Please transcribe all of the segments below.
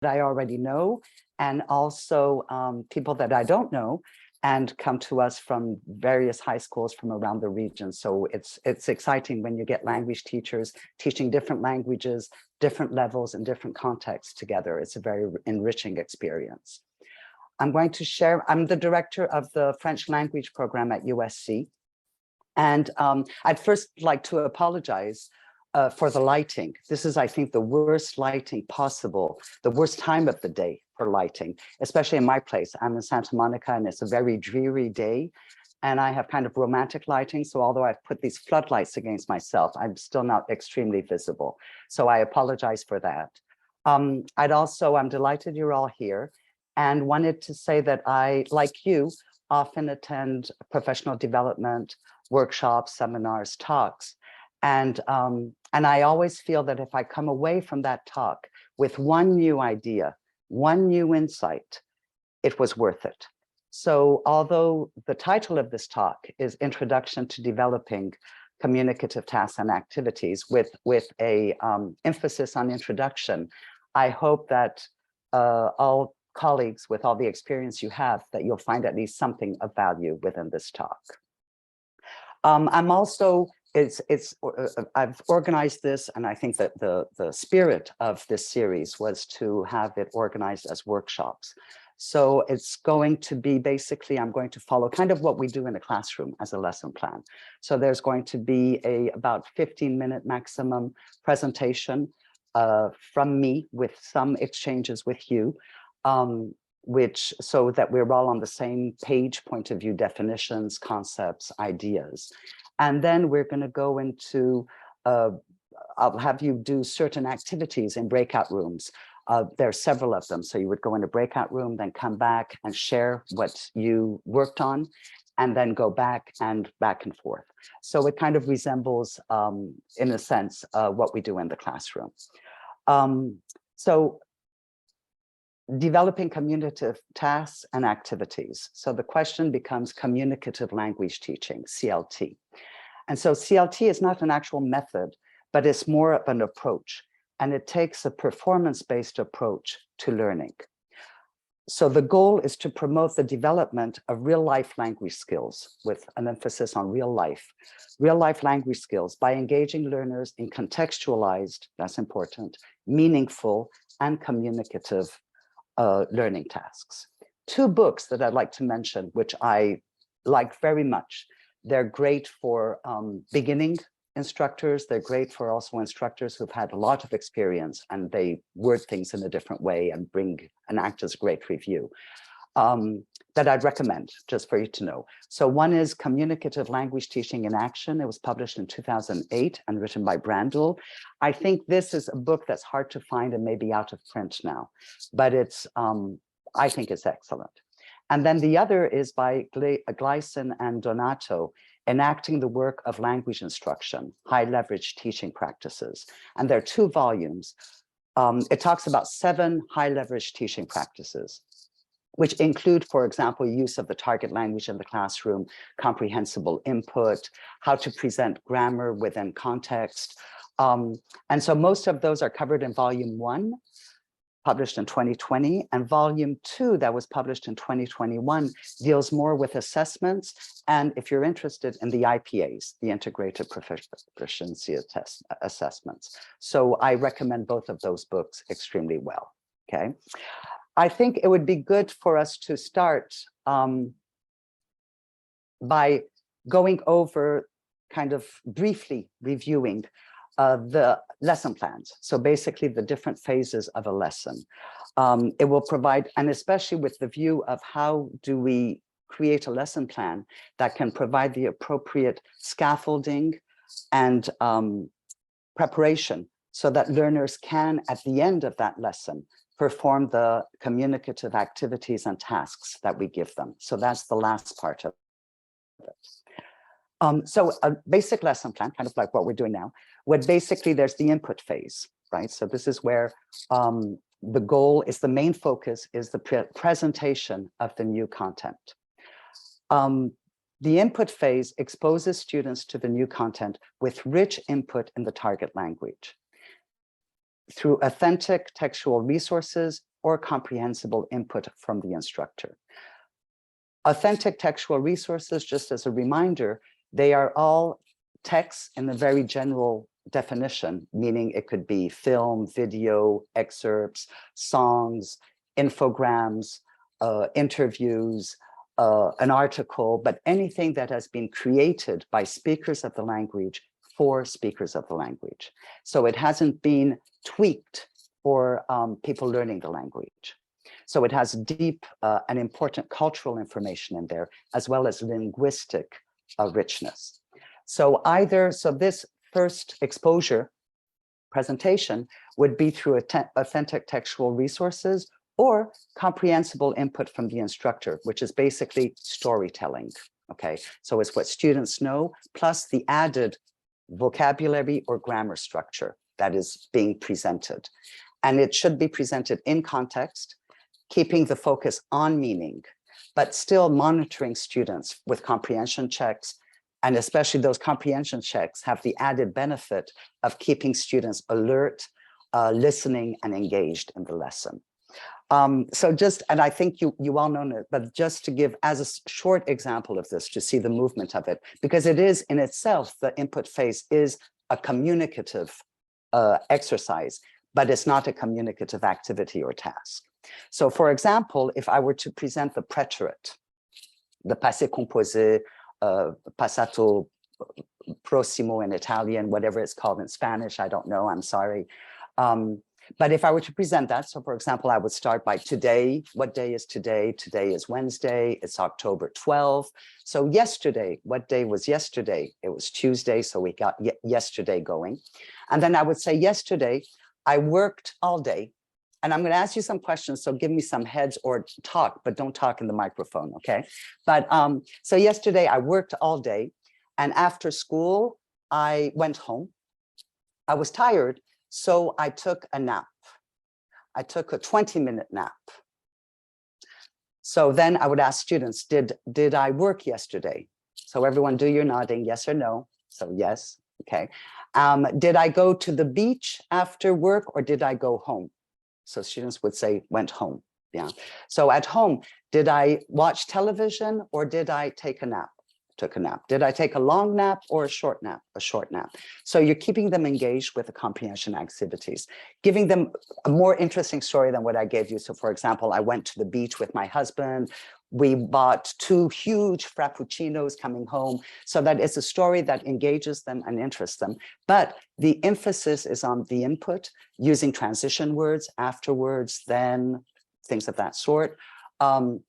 I already know, and also people that I don't know, and come to us from various high schools from around the region. So it's exciting when you get language teachers teaching different languages, different levels and different contexts together. It's a very enriching experience. I'm going to share, I'm the director of the French language program at USC. And I'd first like to apologize for the lighting. This is, I think, the worst lighting possible, the worst time of the day for lighting, especially in my place. I'm in Santa Monica and it's a very dreary day. And I have kind of romantic lighting. So although I've put these floodlights against myself, I'm still not extremely visible. So I apologize for that. I'm delighted you're all here and wanted to say that I, like you, often attend professional development workshops, seminars, talks. And I always feel that if I come away from that talk with one new idea, one new insight, it was worth it. So although the title of this talk is Introduction to Developing Communicative Tasks and Activities with a emphasis on introduction, I hope that all colleagues with all the experience you have, that you'll find at least something of value within this talk. I'm also, I've organized this, and I think that the spirit of this series was to have it organized as workshops. So it's going to be basically, I'm going to follow kind of what we do in a classroom as a lesson plan. So there's going to be about 15-minute maximum presentation from me with some exchanges with you, so that we're all on the same page, point of view, definitions, concepts, ideas. And then we're going to go into, I'll have you do certain activities in breakout rooms. There are several of them. So you would go in a breakout room, then come back and share what you worked on, and then go back and forth. So it kind of resembles, in a sense, what we do in the classroom. So developing communicative tasks and activities. So the question becomes communicative language teaching, CLT. And so CLT is not an actual method, but it's more of an approach. And it takes a performance-based approach to learning. So the goal is to promote the development of real-life language skills with an emphasis on real-life language skills by engaging learners in contextualized, that's important, meaningful, and communicative learning tasks. Two books that I'd like to mention, which I like very much. They're great for beginning instructors. They're great for also instructors who've had a lot of experience and they word things in a different way and bring and act as great review. That I'd recommend, just for you to know. So one is Communicative Language Teaching in Action. It was published in 2008 and written by Brandl. I think this is a book that's hard to find and maybe out of print now, but it's, I think it's excellent. And then the other is by Gleason and Donato, Enacting the Work of Language Instruction, High Leverage Teaching Practices. And there are 2 volumes. It talks about 7 high leverage teaching practices, which include, for example, use of the target language in the classroom, comprehensible input, how to present grammar within context. And so most of those are covered in volume 1, published in 2020, and volume 2 that was published in 2021 deals more with assessments. And if you're interested in the IPAs, the Integrated Proficiency Assessments. So I recommend both of those books extremely well, okay? I think it would be good for us to start by going over, kind of briefly reviewing the lesson plans. So basically the different phases of a lesson. It will provide, and especially with the view of how do we create a lesson plan that can provide the appropriate scaffolding and preparation so that learners can, at the end of that lesson, perform the communicative activities and tasks that we give them. So that's the last part of it. So a basic lesson plan, kind of like what we're doing now, would basically, there's the input phase, right? So this is where the goal is, the main focus is the presentation of the new content. The input phase exposes students to the new content with rich input in the target language. through authentic textual resources or comprehensible input from the instructor. Authentic textual resources, just as a reminder, they are all texts in the very general definition, meaning it could be film, video, excerpts, songs, infograms, interviews, an article, but anything that has been created by speakers of the language for speakers of the language. So it hasn't been tweaked for people learning the language. So it has deep and important cultural information in there, as well as linguistic richness. So this first exposure presentation would be through authentic textual resources or comprehensible input from the instructor, which is basically storytelling, okay? So it's what students know, plus the added vocabulary or grammar structure that is being presented. And it should be presented in context, keeping the focus on meaning, but still monitoring students with comprehension checks. And especially those comprehension checks have the added benefit of keeping students alert, listening, and engaged in the lesson. And I think you all know it, but just to give as a short example of this, to see the movement of it, because it is in itself, the input phase is a communicative exercise, but it's not a communicative activity or task. So for example, if I were to present the preterite, the passé composé, passato prossimo in Italian, whatever it's called in Spanish, I don't know, I'm sorry. But if I were to present that, so for example, I would start by today. What day is today? Today is Wednesday, it's October 12th. So yesterday, what day was yesterday? It was Tuesday, so we got yesterday going. And then I would say yesterday, I worked all day. And I'm going to ask you some questions, so give me some heads or talk, but don't talk in the microphone, okay? But so yesterday I worked all day, and after school, I went home. I was tired, so I took a nap. I took a 20-minute nap. So then I would ask students, did I work yesterday? So everyone do your nodding, yes or no? So yes, okay. Did I go to the beach after work or did I go home? So students would say, went home, yeah. So at home, did I watch television or did I take a nap? Took a nap. Did I take a long nap or a short nap? A short nap. So you're keeping them engaged with the comprehension activities, giving them a more interesting story than what I gave you. So for example, I went to the beach with my husband. We bought 2 huge frappuccinos coming home, so that it's a story that engages them and interests them. But the emphasis is on the input, using transition words, afterwards, then, things of that sort, and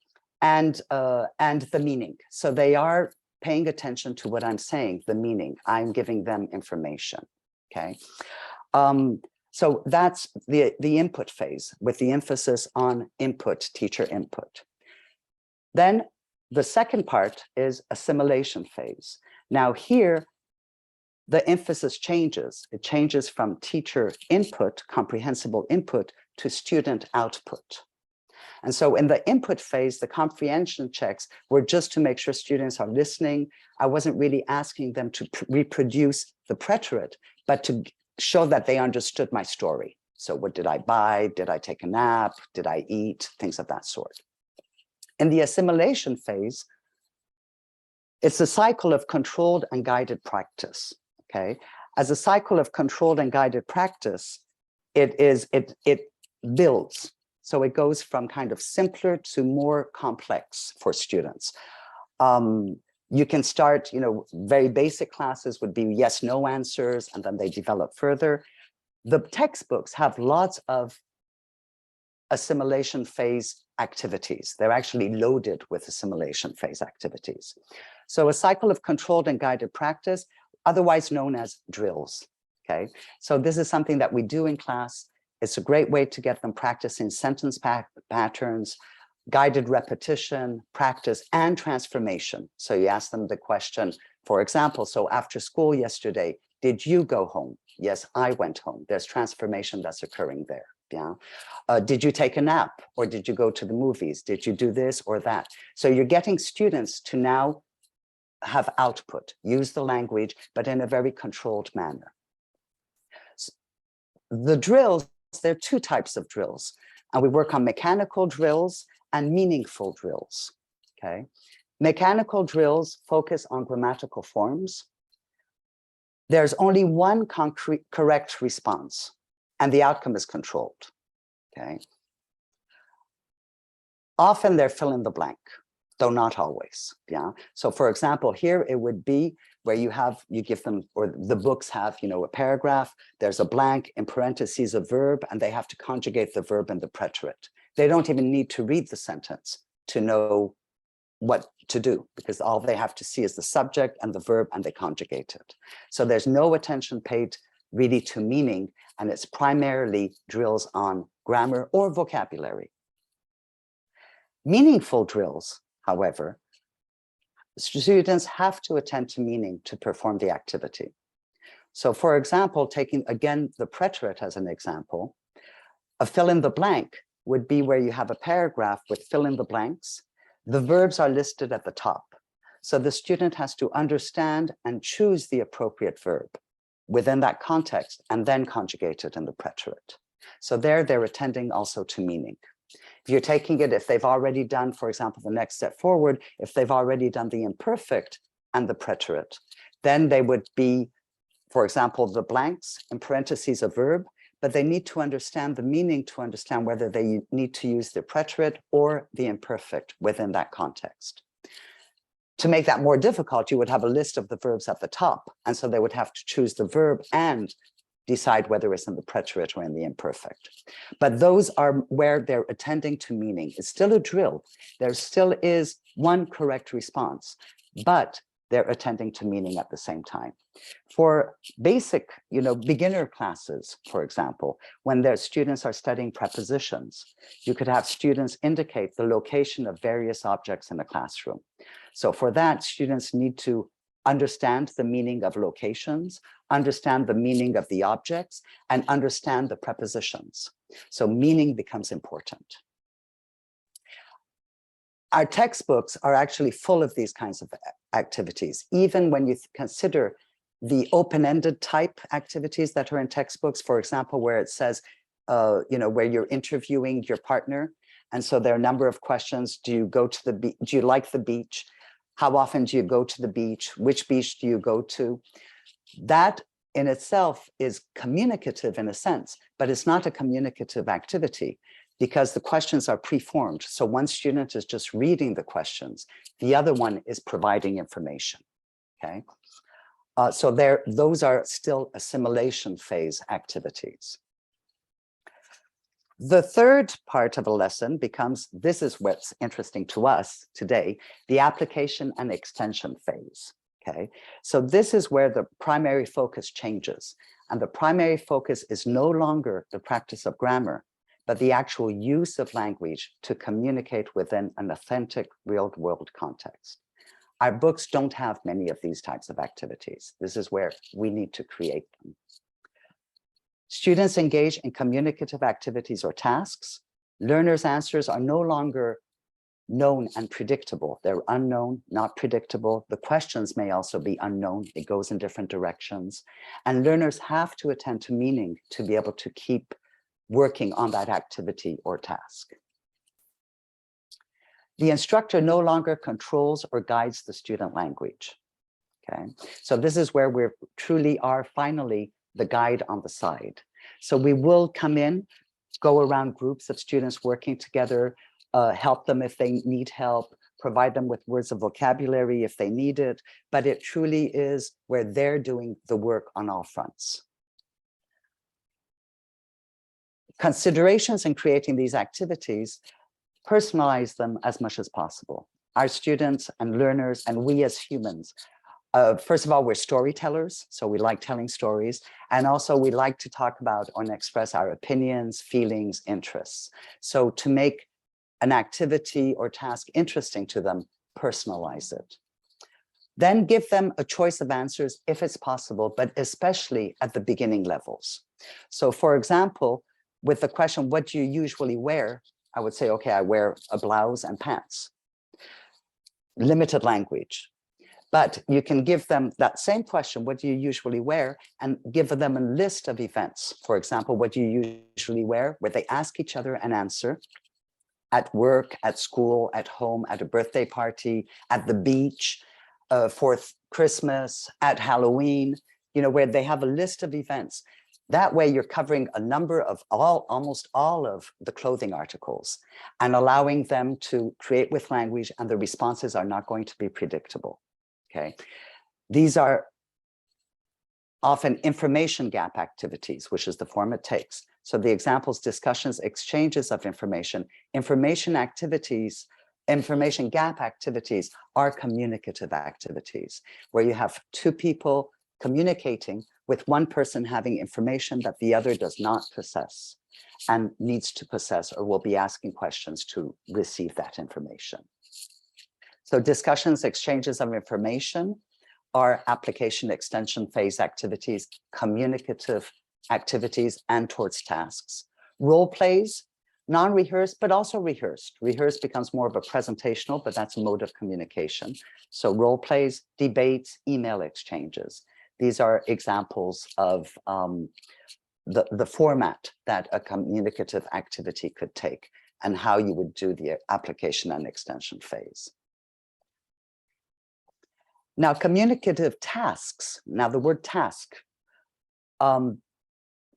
the meaning. So they are paying attention to what I'm saying, the meaning. I'm giving them information, okay? So that's the input phase, with the emphasis on input, teacher input. Then the second part is assimilation phase. Now here, the emphasis changes. It changes from teacher input, comprehensible input, to student output. And so in the input phase, the comprehension checks were just to make sure students are listening. I wasn't really asking them to reproduce the preterite, but to show that they understood my story. So what did I buy? Did I take a nap? Did I eat? Things of that sort. In the assimilation phase, it's a cycle of controlled and guided practice, okay? As a cycle of controlled and guided practice, it builds. So it goes from kind of simpler to more complex for students. You can start, very basic classes would be yes, no answers, and then they develop further. The textbooks have lots of assimilation phase activities. They're actually loaded with assimilation phase activities. So a cycle of controlled and guided practice, otherwise known as drills, okay? So this is something that we do in class. It's a great way to get them practicing sentence patterns, guided repetition, practice, and transformation. So you ask them the question, for example, so after school yesterday, did you go home? Yes, I went home. There's transformation that's occurring there. Yeah. Did you take a nap or did you go to the movies? Did you do this or that? So you're getting students to now have output, use the language, but in a very controlled manner. The drills, there are two types of drills, and we work on mechanical drills and meaningful drills, okay? Mechanical drills focus on grammatical forms. There's only one concrete correct response, and the outcome is controlled, okay? Often they're fill in the blank, though not always, yeah? So for example, here it would be where you give them, or the books have, a paragraph, there's a blank, in parentheses a verb, and they have to conjugate the verb and the preterite. They don't even need to read the sentence to know what to do, because all they have to see is the subject and the verb, and they conjugate it. So there's no attention paid really to meaning, and it's primarily drills on grammar or vocabulary. Meaningful drills, however, students have to attend to meaning to perform the activity. So for example, taking again the preterite as an example, a fill in the blank would be where you have a paragraph with fill in the blanks. The verbs are listed at the top. So the student has to understand and choose the appropriate verb within that context and then conjugate it in the preterite. So they're attending also to meaning. If you're taking it, if they've already done, for example, the next step forward, if they've already done the imperfect and the preterite, then they would be, for example, the blanks, in parentheses a verb, but they need to understand the meaning to understand whether they need to use the preterite or the imperfect within that context. To make that more difficult, you would have a list of the verbs at the top, and so they would have to choose the verb and decide whether it's in the preterite or in the imperfect. But those are where they're attending to meaning. It's still a drill. There still is one correct response, but they're attending to meaning at the same time. For basic, beginner classes, for example, when their students are studying prepositions, you could have students indicate the location of various objects in the classroom. So for that, students need to understand the meaning of locations, understand the meaning of the objects, and understand the prepositions. So meaning becomes important. Our textbooks are actually full of these kinds of activities, even when you consider the open-ended type activities that are in textbooks, for example, where it says, where you're interviewing your partner. And so there are a number of questions. Do you go to the beach? Do you like the beach? How often do you go to the beach? Which beach do you go to? That in itself is communicative in a sense, but it's not a communicative activity because the questions are preformed. So one student is just reading the questions. The other one is providing information, okay? So those are still assimilation phase activities. The third part of a lesson becomes, this is what's interesting to us today, the application and extension phase, okay? So this is where the primary focus changes. And the primary focus is no longer the practice of grammar, but the actual use of language to communicate within an authentic real-world context. Our books don't have many of these types of activities. This is where we need to create them. Students engage in communicative activities or tasks. Learners' answers are no longer known and predictable. They're unknown, not predictable. The questions may also be unknown. It goes in different directions. And learners have to attend to meaning to be able to keep working on that activity or task. The instructor no longer controls or guides the student language, okay? So this is where we truly are finally the guide on the side. So we will come in, go around groups of students working together, help them if they need help, provide them with words of vocabulary if they need it, but it truly is where they're doing the work on all fronts. Considerations in creating these activities, personalize them as much as possible. Our students and learners and we as humans, first of all, we're storytellers, so we like telling stories. And also we like to talk about and express our opinions, feelings, interests. So to make an activity or task interesting to them, personalize it. Then give them a choice of answers if it's possible, but especially at the beginning levels. So for example, with the question, what do you usually wear? I would say, okay, I wear a blouse and pants. Limited language. But you can give them that same question, what do you usually wear? And give them a list of events. For example, what do you usually wear? Where they ask each other an answer at work, at school, at home, at a birthday party, at the beach, for Christmas, at Halloween, you know, where they have a list of events. That way you're covering a number of almost all of the clothing articles and allowing them to create with language, and the responses are not going to be predictable. Okay, these are often information gap activities, which is the form it takes. So the examples, discussions, exchanges of information, information activities, information gap activities are communicative activities, where you have two people communicating with one person having information that the other does not possess and needs to possess, or will be asking questions to receive that information. So discussions, exchanges of information are application extension phase activities, communicative activities, and towards tasks. Role plays, non-rehearsed, but also rehearsed. Rehearsed becomes more of a presentational, but that's a mode of communication. So role plays, debates, email exchanges. These are examples of the format that a communicative activity could take and how you would do the application and extension phase. Now, communicative tasks, now the word task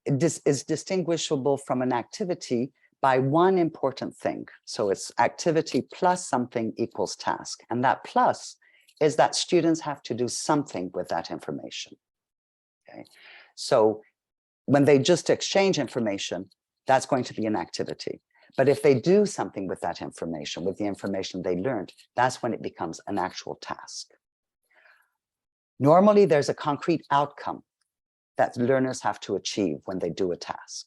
is distinguishable from an activity by one important thing. So it's activity plus something equals task. And that plus is that students have to do something with that information. Okay, so when they just exchange information, that's going to be an activity. But if they do something with that information, with the information they learned, that's when it becomes an actual task. Normally, there's a concrete outcome that learners have to achieve when they do a task.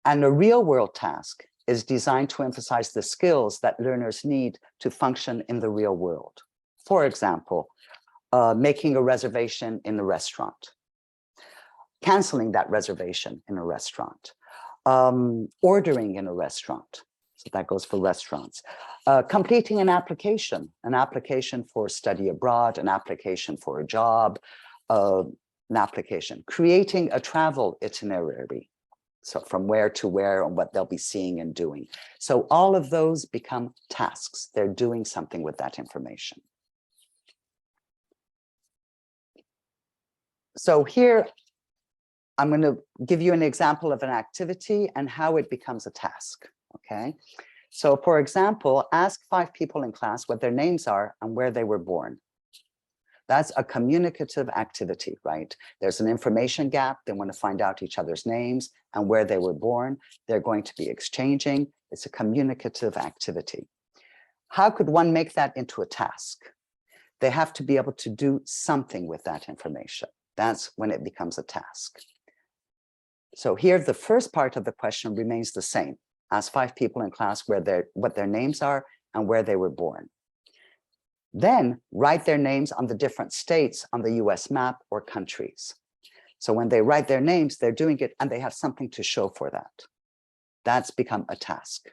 And a real-world task is designed to emphasize the skills that learners need to function in the real world. For example, making a reservation in a restaurant, canceling that reservation in a restaurant, ordering in a restaurant. So that goes for restaurants. Completing an application for study abroad, an application for a job, an application, creating a travel itinerary. So from where to where and what they'll be seeing and doing. So all of those become tasks. They're doing something with that information. So here, I'm going to give you an example of an activity and how it becomes a task, okay? So for example, ask 5 people in class what their names are and where they were born. That's a communicative activity, right? There's an information gap. They want to find out each other's names and where they were born. They're going to be exchanging. It's a communicative activity. How could one make that into a task? They have to be able to do something with that information. That's when it becomes a task. So here, the first part of the question remains the same. Ask 5 people in class what their names are and where they were born. Then write their names on the different states on the US map or countries. So when they write their names, they're doing it and they have something to show for that. That's become a task.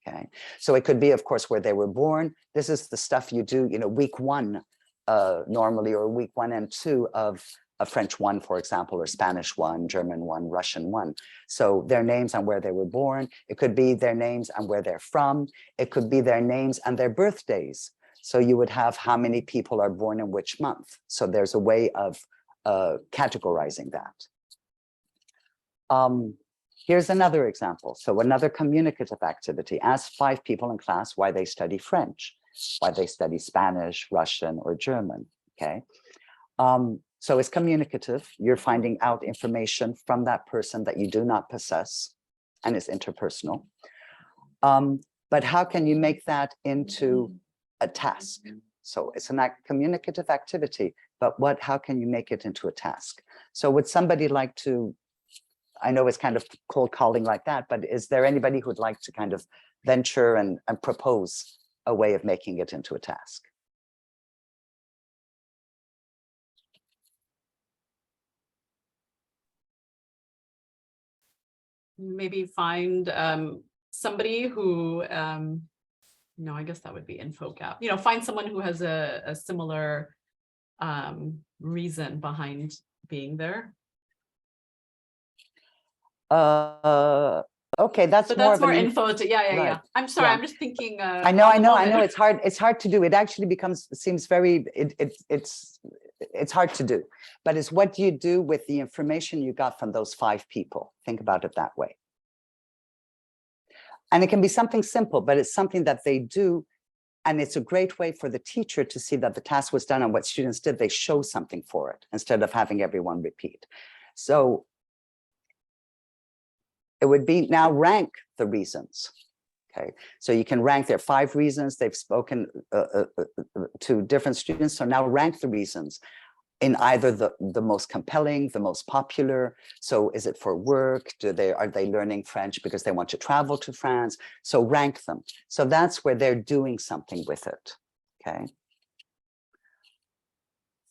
Okay, so it could be, of course, where they were born. This is the stuff you do, you know, week 1 normally, or week 1 and 2 of a French 1, for example, or Spanish 1, German 1, Russian 1. So their names and where they were born. It could be their names and where they're from. It could be their names and their birthdays. So you would have how many people are born in which month. So there's a way of categorizing that. Here's another example. So another communicative activity. Ask 5 people in class why they study French, why they study Spanish, Russian, or German, okay? So it's communicative. You're finding out information from that person that you do not possess, and it's interpersonal. But how can you make that into a task? So it's a communicative activity, but how can you make it into a task? So would somebody like to, I know it's kind of cold calling like that, but is there anybody who'd like to kind of venture and propose a way of making it into a task? Maybe find somebody who No, I guess that would be info gap. You know, find someone who has a similar reason behind being there. Okay, that's But more that's of an more info to, yeah. right. I'm sorry, Yeah. I'm just thinking. I know. It's hard. It's hard to do. It actually seems very. It's hard to do. But it's what you do with the information you got from those 5 people. Think about it that way. And it can be something simple, but it's something that they do. And it's a great way for the teacher to see that the task was done and what students did. They show something for it instead of having everyone repeat. So it would be now rank the reasons. Okay, so you can rank their 5 reasons they've spoken to different students. So now rank the reasons in either the most compelling, the most popular. So is it for work? Are they learning French because they want to travel to France? So rank them. So that's where they're doing something with it. Okay.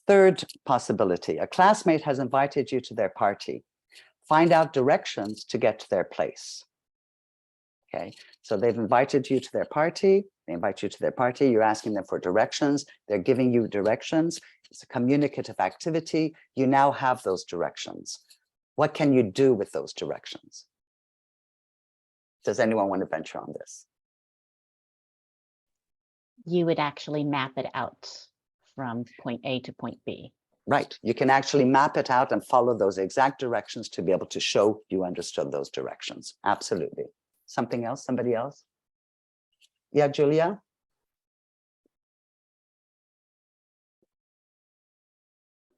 Third possibility, a classmate has invited you to their party. Find out directions to get to their place. Okay, so they've invited you to their party. They invite you to their party. You're asking them for directions. They're giving you directions. It's a communicative activity. You now have those directions. What can you do with those directions? Does anyone want to venture on this? You would actually map it out from point A to point B. Right. You can actually map it out and follow those exact directions to be able to show you understood those directions. Absolutely. Something else? Somebody else? Yeah, Julia?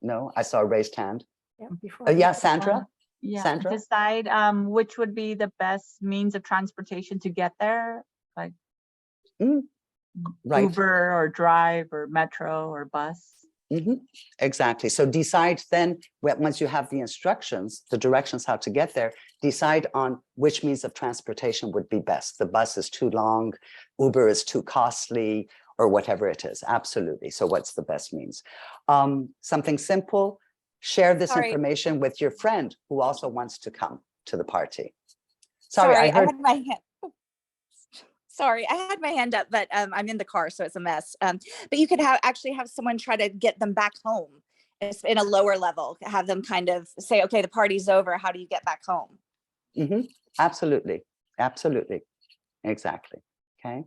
No, I saw a raised hand. Yeah, Yeah, Sandra? yeah, Sandra? decide which would be the best means of transportation to get there, like Right. Uber or drive or metro or bus. Exactly. So decide then, once you have the instructions, the directions how to get there, decide on which means of transportation would be best. The bus is too long, Uber is too costly, or whatever it is. Absolutely. So what's the best means? Something simple, share this information with your friend who also wants to come to the party. Sorry, I heard. had my hand. Sorry, I had my hand up, but I'm in the car, so it's a mess. But you could actually have someone try to get them back home in a lower level, have them kind of say, okay, the party's over. How do you get back home? Absolutely. Absolutely. Exactly. Okay.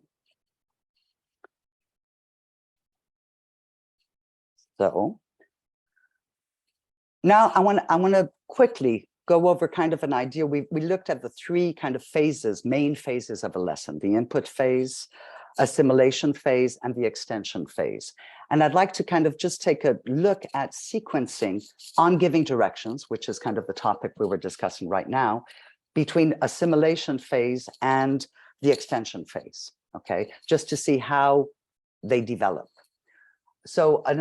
So now I want to quickly go over kind of an idea. We looked at the 3 kind of phases, main phases of a lesson: the input phase, assimilation phase, and the extension phase. And I'd like to kind of just take a look at sequencing on giving directions, which is kind of the topic we were discussing right now, between assimilation phase and the extension phase, okay? Just to see how they develop. So an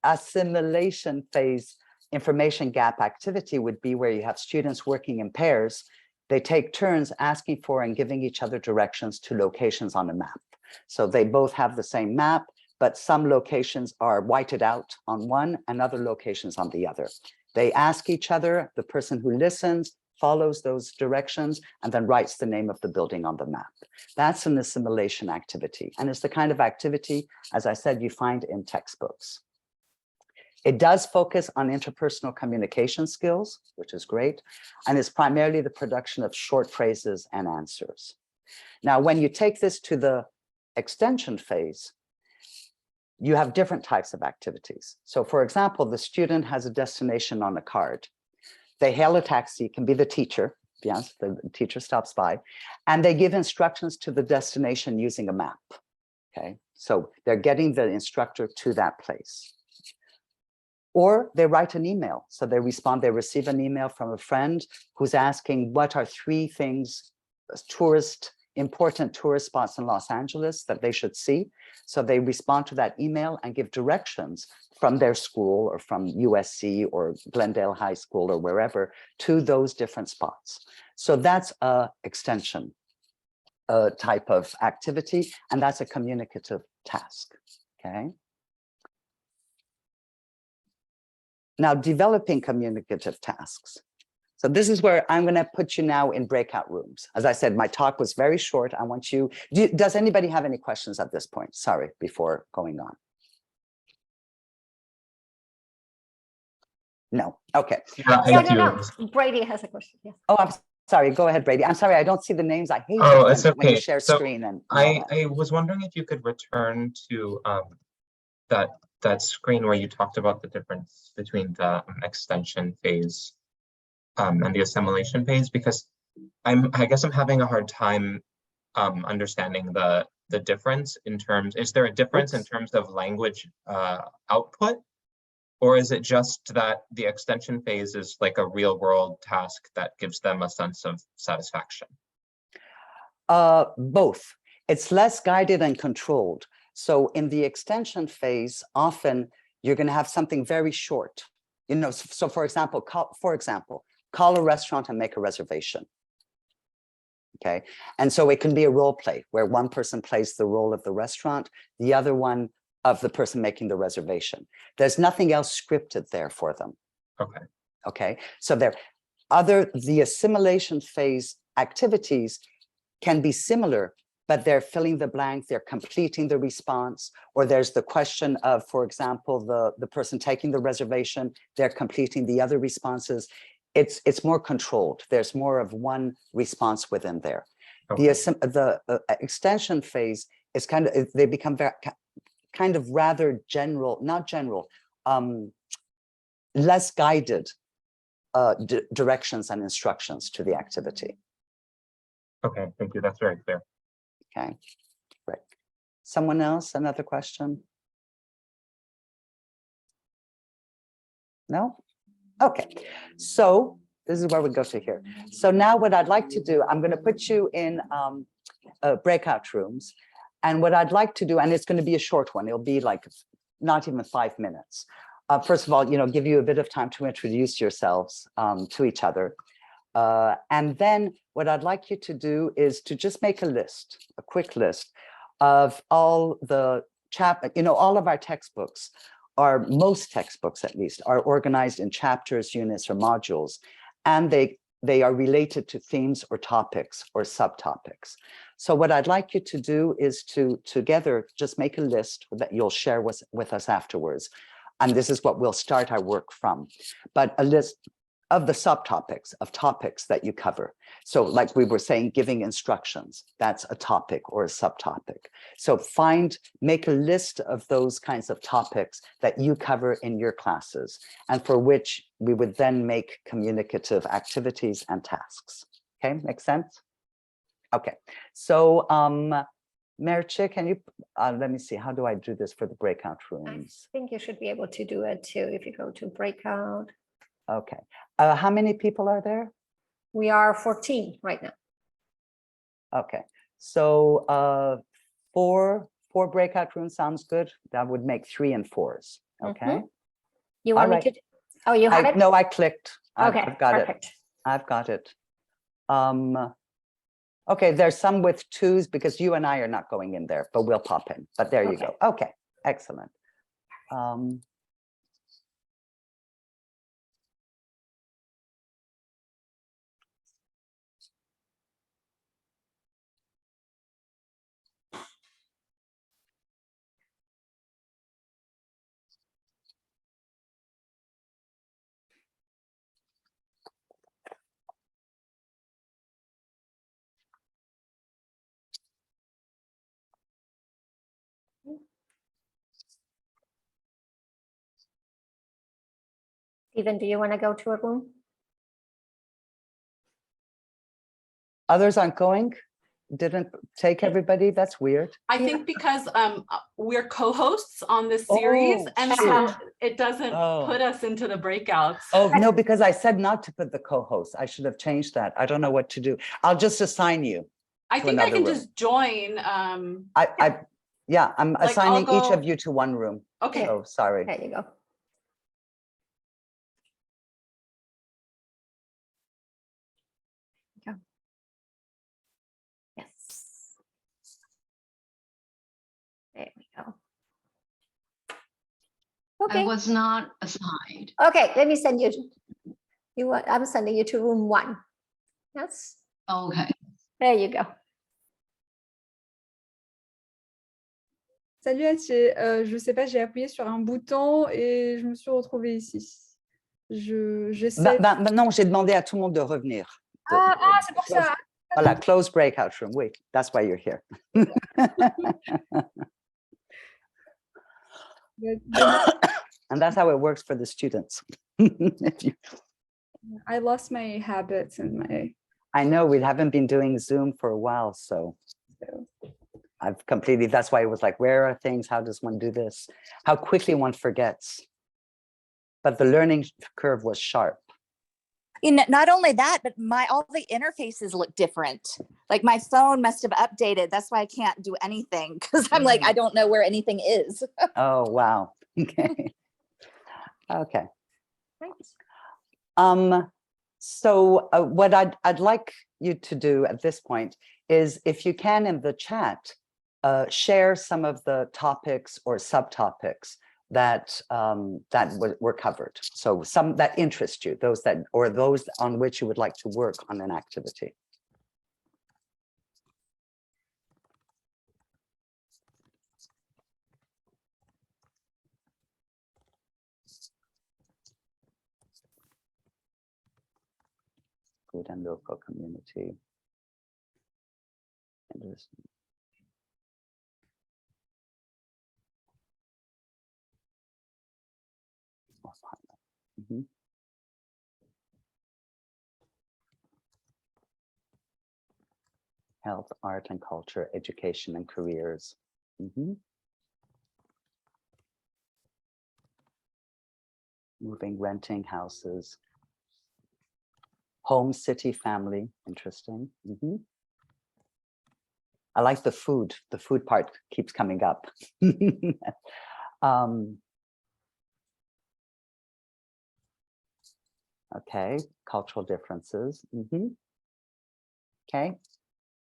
assimilation phase information gap activity would be where you have students working in pairs. They take turns asking for and giving each other directions to locations on a map. So they both have the same map, but some locations are whited out on one and other locations on the other. They ask each other, the person who listens follows those directions and then writes the name of the building on the map. That's an assimilation activity. And it's the kind of activity, as I said, you find in textbooks. It does focus on interpersonal communication skills, which is great, and is primarily the production of short phrases and answers. Now, when you take this to the extension phase, you have different types of activities. So for example, the student has a destination on a card. They hail a taxi, can be the teacher, yes, the teacher stops by, and they give instructions to the destination using a map, okay? So they're getting the instructor to that place. Or they write an email. So they receive an email from a friend who's asking, what are 3 things, important tourist spots in Los Angeles that they should see? So they respond to that email and give directions from their school or from USC or Glendale High School or wherever to those different spots. So that's a extension type of activity, and that's a communicative task, okay? Now, developing communicative tasks. So this is where I'm going to put you now in breakout rooms. As I said, my talk was very short. I want you, does anybody have any questions at this point? Sorry, before going on. No, okay. Yeah, Yeah, I no, do. no. Brady has a question. Yes. Oh, I'm sorry. Go ahead, Brady. I'm sorry. I don't see the names. I hate Oh, it it's when you okay. share So screen and all I that. was wondering if you could return to that screen where you talked about the difference between the extension phase and the assimilation phase, because I guess I'm having a hard time understanding the difference in terms. Is there a difference in Oops. terms of language output? Or is it just that the extension phase is like a real world task that gives them a sense of satisfaction? Both. It's less guided and controlled. So in the extension phase, often you're going to have something very short. You know, so for example, call a restaurant and make a reservation. Okay. And so it can be a role play where one person plays the role of the restaurant, the other one of the person making the reservation. There's nothing else scripted there for them. Okay. Okay. So the assimilation phase activities can be similar, but they're filling the blank, they're completing the response, or there's the question of, for example, the person taking the reservation, they're completing the other responses. It's more controlled. There's more of one response within there. Okay. The extension phase is they become very, kind of rather general, not general, less guided directions and instructions to the activity. Okay, thank you. That's very clear. Okay, great. Someone else, another question? No? Okay, so this is where we go to here. So now what I'd like to do, I'm going to put you in breakout rooms. And what I'd like to do, and it's going to be a short one, it'll be like not even 5 minutes. First of all, give you a bit of time to introduce yourselves to each other. And then what I'd like you to do is to just make a list, a quick list of all the all of our textbooks, or most textbooks at least, are organized in chapters, units, or modules, and they are related to themes or topics or subtopics. So what I'd like you to do is to together just make a list that you'll share with us afterwards. And this is what we'll start our work from, but a list of the subtopics of topics that you cover. So like we were saying, giving instructions, that's a topic or a subtopic. So make a list of those kinds of topics that you cover in your classes and for which we would then make communicative activities and tasks. Okay, makes sense? Okay, so Maricha, can you, let me see, how do I do this for the breakout I rooms? think you should be able to do it too if you go to breakout. Okay, how many people are there? We are 14 right now. Okay, so four breakout rooms sounds good. That would make 3 and 4s. Okay. You want All me to? right. Oh, you have it? No, I clicked. Okay, I've got perfect. it. I've got it. Okay, there's some with 2s because you and I are not going in there, but we'll pop in. But there you Okay. go. Okay, excellent. Stephen, do you want to go to a room? Others aren't going? Didn't take everybody? That's weird. I think because we're co-hosts on this series, Oh, and so it doesn't Oh. put us into the breakouts. Oh, no, because I said not to put the co-host. I should have changed that. I don't know what to do. I'll just assign you. I to think I another can room. just join. Yeah, I'm Like, assigning I'll each go- of you to one room. Okay. Oh, sorry. There you go. Yes. There we go. I Okay, was not assigned. okay, let me send you. I'm sending you to room 1. Yes, Okay. there you go. Salut Atiyeh, je sais pas, j'ai appuyé sur un bouton et je me suis retrouvée ici. J'essaie. Non, j'ai demandé à tout le monde de revenir. C'est pour ça. Voilà, close breakout room. Oui, that's why you're here. And that's how it works for the students. I lost my habits and my. I know we haven't been doing Zoom for a while, so I've completely, that's why it was like, where are things? How does one do this? How quickly one forgets. But the learning curve was sharp. Not only that, but all the interfaces look different. Like my phone must have updated. That's why I can't do anything, because I'm like, I don't know where anything is. Oh, wow. Okay. Okay. Thanks. So what I'd like you to do at this point is, if you can in the chat, share some of the topics or subtopics that were covered. So some that interest you, those on which you would like to work on an activity. Food and local community. Mm-hmm. Health, art and culture, education and careers. Mm-hmm. Moving, renting houses. Home, city, family, interesting. Mm-hmm. I like the food. The food part keeps coming up. Okay, cultural differences. Mm-hmm. Okay,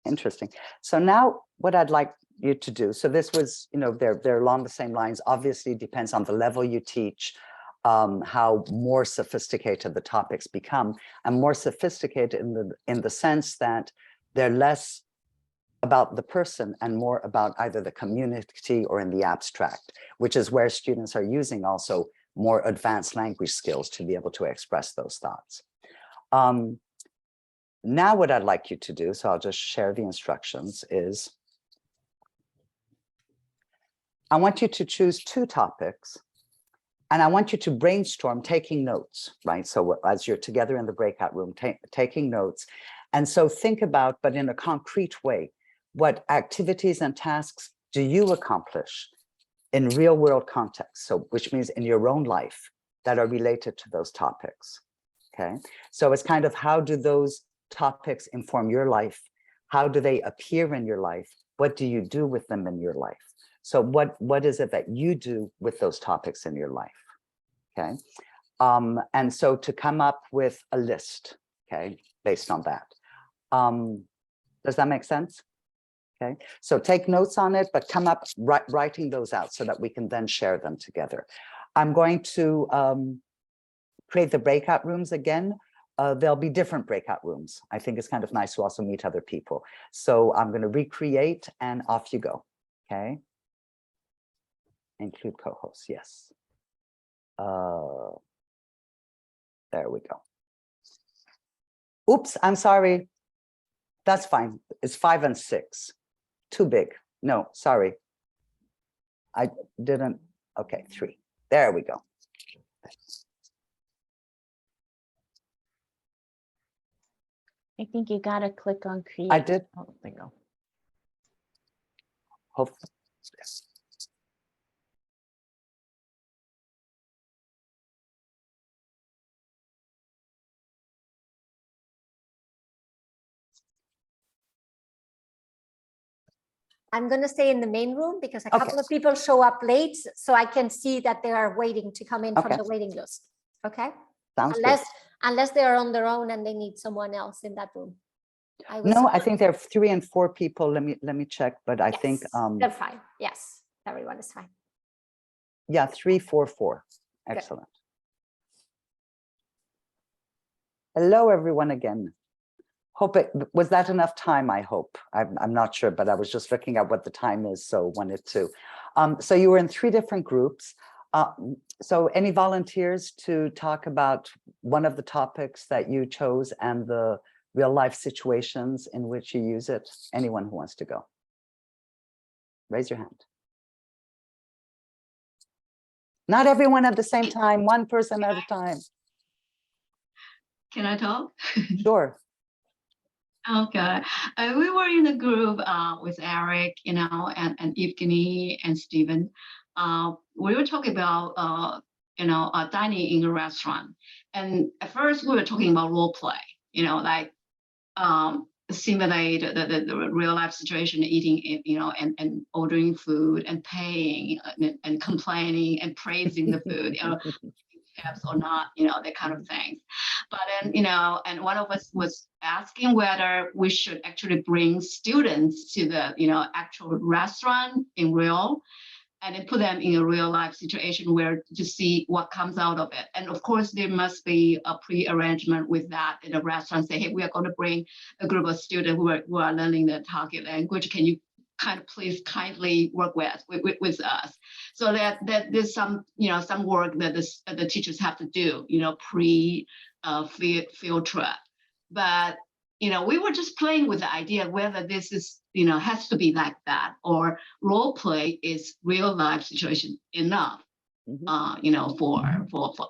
interesting. So now what I'd like you to do, so this was, they're along the same lines. Obviously, it depends on the level you teach, how more sophisticated the topics become, and more sophisticated in the sense that they're less about the person and more about either the community or in the abstract, which is where students are using also more advanced language skills to be able to express those thoughts. Now what I'd like you to do, so I'll just share the instructions, is I want you to choose 2 topics, and I want you to brainstorm taking notes, right? So as you're together in the breakout room, taking notes. And so think about, but in a concrete way, what activities and tasks do you accomplish in real world context? So which means in your own life that are related to those topics, okay? So it's kind of, how do those topics inform your life? How do they appear in your life? What do you do with them in your life? So what is it that you do with those topics in your life? Okay. And so to come up with a list, okay, based on that. Does that make sense? Okay, so take notes on it, but come up writing those out so that we can then share them together. I'm going to create the breakout rooms again. There'll be different breakout rooms. I think it's kind of nice to also meet other people. So I'm going to recreate and off you go. Okay. Include co-hosts, yes. There we go. Oops, I'm sorry. That's fine. It's 5 and 6. Too big. No, sorry. I didn't. Okay, 3. There we go. I think you gotta click on create. I did. Oh, there you go. Hopefully. I'm going to stay in the main room because a couple of people show up late, so I can see that they are waiting to come in from the waiting list. Okay. Sounds unless they are on their own and they need someone else in that room. No, I think there are 3 and 4 people. Let me check, but I think they're fine. Yes, everyone is fine. yeah, 3, 4, 4. Excellent. Hello, everyone again. Hope it was that enough time, I hope. I'm not sure, but I was just looking at what the time is, so wanted to. So you were in 3 different groups. So any volunteers to talk about one of the topics that you chose and the real life situations in which you use it? Anyone who wants to go? Raise your hand. Not everyone at the same time, one person at a time. Can I talk? Sure. Okay. We were in a group with Eric, and Evgeny and Stephen. We were talking about, dining in a restaurant. And at first we were talking about role play, like simulate the real life situation, eating, and ordering food and paying and complaining and praising the food, or not, that kind of things. But then, and one of us was asking whether we should actually bring students to the, actual restaurant in real, and then put them in a real life situation where to see what comes out of it. And of course, there must be a pre-arrangement with that in a restaurant. Say, hey, we are going to bring a group of students who are learning the target language. Can you please kindly work with us? So that there's some some work that the teachers have to do, pre field trip. But we were just playing with the idea whether this is has to be like that, or role play is real life situation enough, for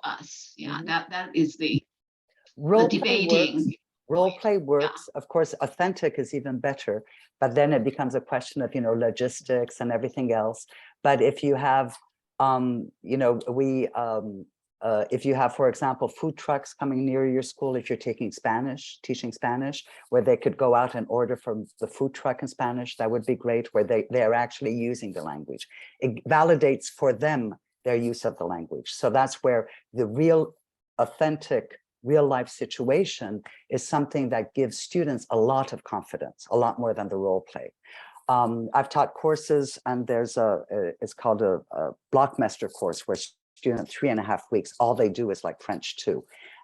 us. Yeah, that is the debating. Role play works. Of course, authentic is even better, but then it becomes a question of, logistics and everything else. But if you have, if you have, for example, food trucks coming near your school, if you're teaching Spanish, where they could go out and order from the food truck in Spanish, that would be great, where they're actually using the language. It validates for them their use of the language. So that's where the real, authentic, real life situation is something that gives students a lot of confidence, a lot more than the role play. I've taught courses, and there's it's called a Blockmaster course, where students 3.5 weeks, all they do is like French 2.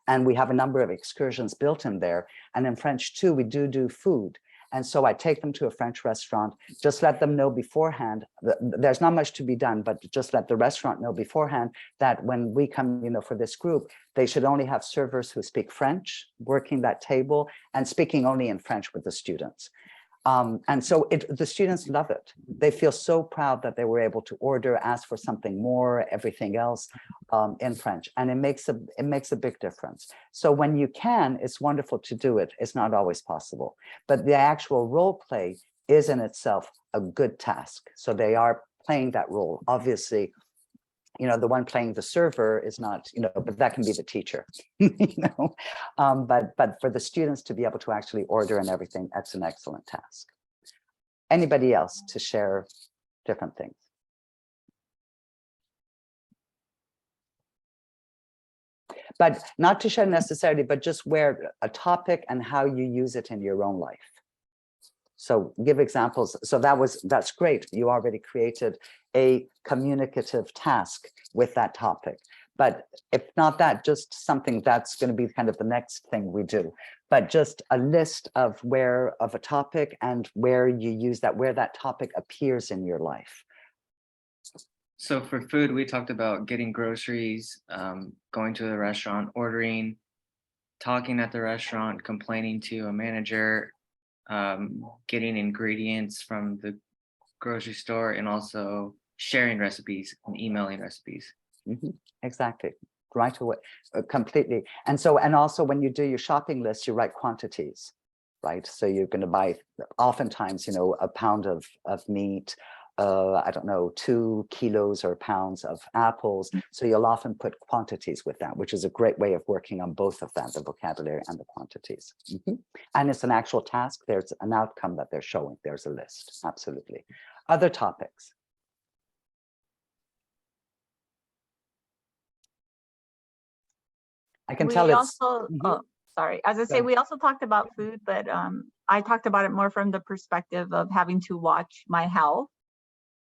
And we have a number of excursions built in there. And in French 2, we do food. And so I take them to a French restaurant, just let them know beforehand, there's not much to be done, but just let the restaurant know beforehand that when we come, for this group, they should only have servers who speak French, working that table, and speaking only in French with the students. And so the students love it. They feel so proud that they were able to order, ask for something more, everything else in French. And it makes a big difference. So when you can, it's wonderful to do it. It's not always possible. But the actual role play is in itself a good task. So they are playing that role. Obviously, the one playing the server is not, but that can be the teacher, but for the students to be able to actually order and everything, that's an excellent task. Anybody else to share different things? But not to share necessarily, but just where a topic and how you use it in your own life. So give examples. So that's great. You already created a communicative task with that topic. But if not that, just something that's going to be kind of the next thing we do. But just a list of a topic and where you use that, where that topic appears in your life. So for food, we talked about getting groceries, going to the restaurant, ordering, talking at the restaurant, complaining to a manager, getting ingredients from the grocery store, and also sharing recipes and emailing recipes. Exactly, right away, completely. And also when you do your shopping list, you write quantities, right? So you're going to buy, oftentimes, a pound of meat, I don't know, 2 kilos or pounds of apples. So you'll often put quantities with that, which is a great way of working on both of that, the vocabulary and the quantities. And it's an actual task. There's an outcome that they're showing. There's a list. Absolutely. Other topics. I can tell it's also, sorry, as I say, we also talked about food, but I talked about it more from the perspective of having to watch my health.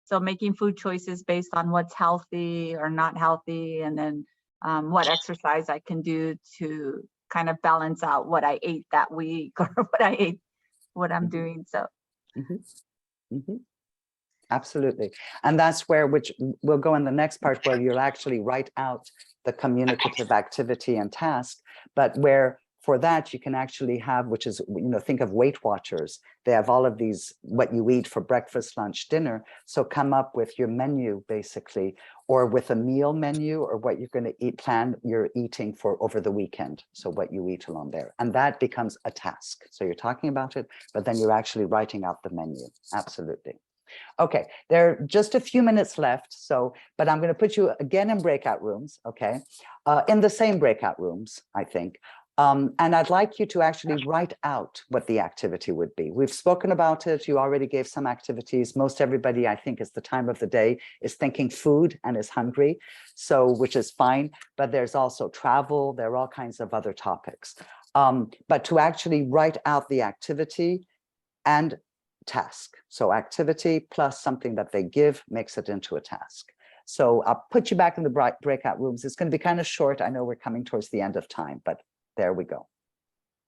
So making food choices based on what's healthy or not healthy, and then what exercise I can do to kind of balance out what I ate that week or what I'm doing. So. Absolutely. And that's where, which we'll go in the next part, where you'll actually write out the communicative activity and task, but where for that you can actually have, which is, think of Weight Watchers. They have all of these, what you eat for breakfast, lunch, dinner. So come up with your menu basically, or with a meal menu, or what you're going to eat, plan your eating for over the weekend. So what you eat along there, and that becomes a task. So you're talking about it, but then you're actually writing out the menu. Absolutely. Okay, there are just a few minutes left, but I'm going to put you again in breakout rooms, okay, in the same breakout rooms, I think. And I'd like you to actually write out what the activity would be. We've spoken about it. You already gave some activities. Most everybody, I think, is the time of the day is thinking food and is hungry, so which is fine. But there's also travel. There are all kinds of other topics. But to actually write out the activity and task. So activity plus something that they give makes it into a task. So I'll put you back in the breakout rooms. It's going to be kind of short. I know we're coming towards the end of time, but there we go.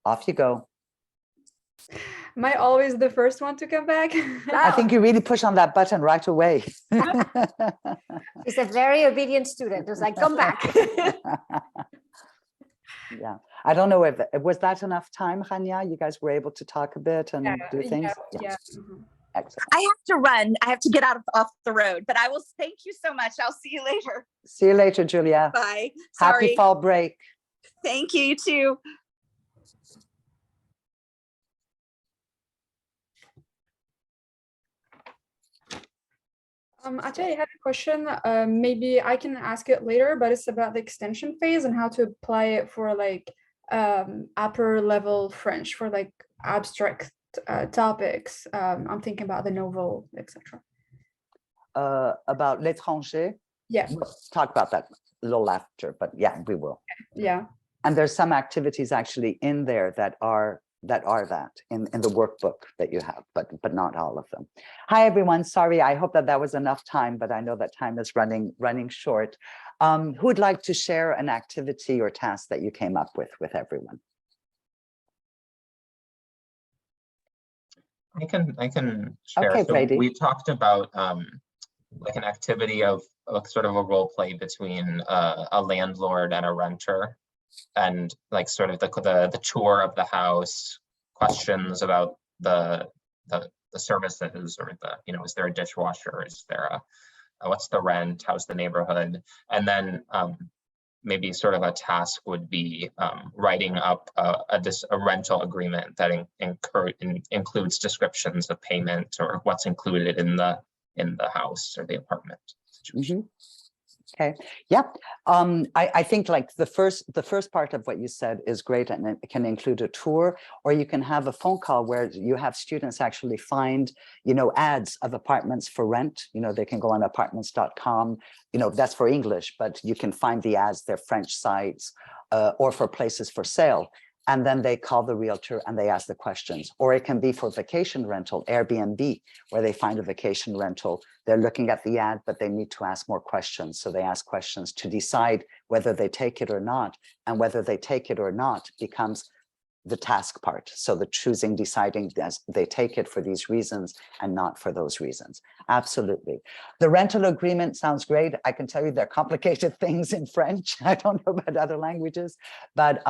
Off you go. Am I always the first one to come back? I think you really push on that button right away. He's a very obedient student. It's like, come back. Yeah, I don't know if was that enough time, Hanya? You guys were able to talk a bit and do things. Yeah. Excellent. I have to run. I have to get off the road, but I will thank you so much. I'll see you later. See you later, Julia. Bye. Happy Sorry. fall break. Thank you, you too. Atiyeh, I had a question. Maybe I can ask it later, but it's about the extension phase and how to apply it for like upper level French for like abstract topics. I'm thinking about the novel, etc. About l'étranger. Yeah. We'll talk about that a little after, but yeah, we will. Yeah. And there's some activities actually in there that are in the workbook that you have, but not all of them. Hi, everyone. Sorry, I hope that was enough time, but I know that time is running short. Who would like to share an activity or task that you came up with everyone? I can share. Okay, So Brady. we talked about like an activity of like sort of a role play between a landlord and a renter, and like sort of the tour of the house, questions about the services, or is there a dishwasher, is there a what's the rent, how's the neighborhood, and then maybe sort of a task would be writing up a rental agreement that includes descriptions of payment or what's included in the house or the apartment situation. Okay. Yeah. I think like the first part of what you said is great, and it can include a tour, or you can have a phone call where you have students actually find, ads of apartments for rent. They can go on apartments.com, that's for English, but you can find the ads, they're French sites, or for places for sale. And then they call the realtor and they ask the questions. Or it can be for vacation rental, Airbnb, where they find a vacation rental. They're looking at the ad, but they need to ask more questions. So they ask questions to decide whether they take it or not. And whether they take it or not becomes the task part. So the choosing, deciding as they take it for these reasons and not for those reasons. Absolutely. The rental agreement sounds great. I can tell you they're complicated things in French. I don't know about other languages, but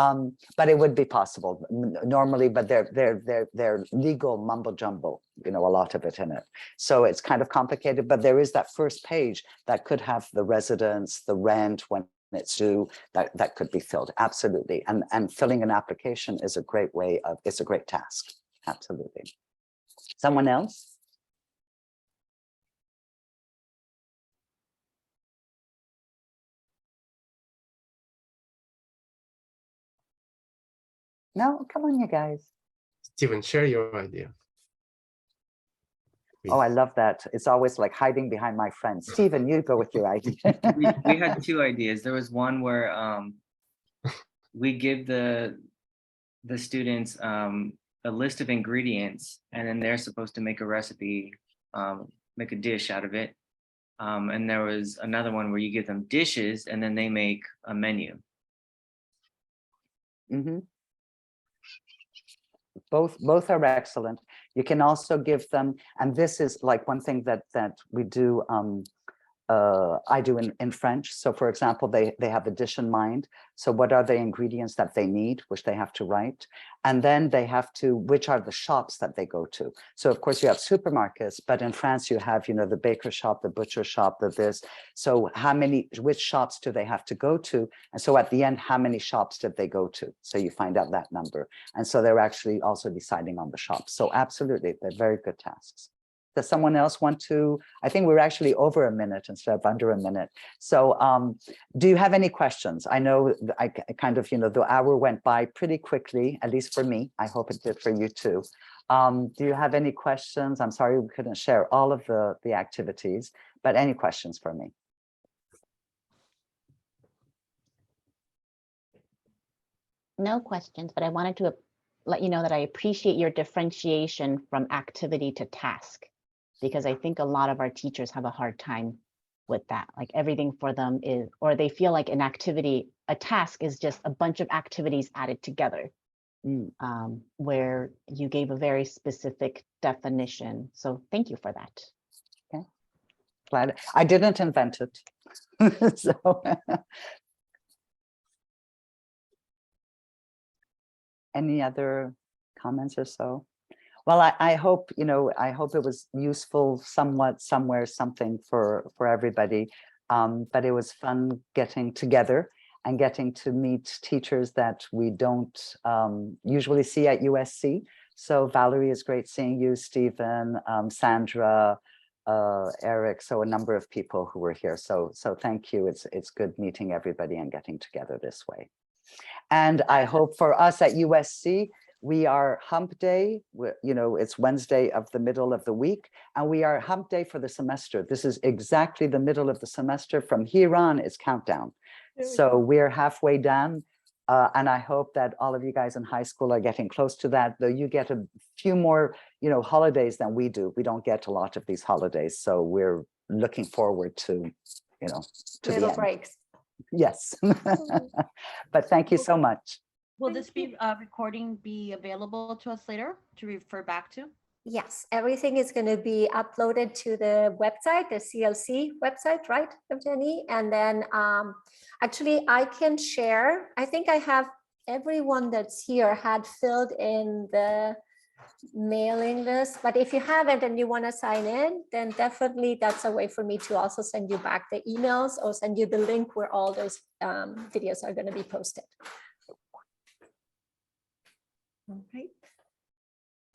it would be possible normally, but they're legal mumbo jumbo, a lot of it in it. So it's kind of complicated, but there is that first page that could have the residence, the rent, when it's due, that could be filled. Absolutely. And filling an application is a great way of, it's a great task. Absolutely. Someone else? No, come on, you guys. Steven, share your idea. Oh, I love that. It's always like hiding behind my friend. Steven, you go with your idea. we had two ideas. There was one where we give the students a list of ingredients, and then they're supposed to make a recipe, make a dish out of it. And there was another one where you give them dishes and then they make a menu. Mhm. Both are excellent. You can also give them, and this is like one thing that we do, I do in French. So for example, they have a dish in mind. So what are the ingredients that they need, which they have to write? And then they have to, which are the shops that they go to? So of course you have supermarkets, but in France you have, the baker shop, the butcher shop, the this. So which shops do they have to go to? And so at the end, how many shops did they go to? So you find out that number. And so they're actually also deciding on the shops. So absolutely, they're very good tasks. Does someone else want to? I think we're actually over a minute instead of under a minute. So do you have any questions? I know I kind of, the hour went by pretty quickly, at least for me. I hope it did for you too. Do you have any questions? I'm sorry we couldn't share all of the activities, but any questions for me? No questions, but I wanted to let you know that I appreciate your differentiation from activity to task, because I think a lot of our teachers have a hard time with that. Like everything for them is, or they feel like an activity, a task is just a bunch of activities added together, where you gave a very specific definition. So thank you for that. Okay. Glad I didn't invent it. So any other comments or so? Well, I hope, I hope it was useful somewhat, somewhere, something for everybody. But it was fun getting together and getting to meet teachers that we don't usually see at USC. So Valerie, is great seeing you, Stephen, Sandra, Eric, so a number of people who were here. So thank you. It's good meeting everybody and getting together this way. And I hope for us at USC, we are hump day, it's Wednesday of the middle of the week, and we are hump day for the semester. This is exactly the middle of the semester. From here on, it's countdown. So we're halfway done. And I hope that all of you guys in high school are getting close to that, though you get a few more, holidays than we do. We don't get a lot of these holidays. So we're looking forward to, to the Little end. breaks. Yes. But thank you so much. Will this be recording be available to us later to refer back to? Yes, everything is going to be uploaded to the website, the CLC website, right, Evgeny? And then actually I can share, I think I have everyone that's here had filled in the mailing list, but if you haven't and you want to sign in, then definitely that's a way for me to also send you back the emails or send you the link where all those videos are going to be posted. All right.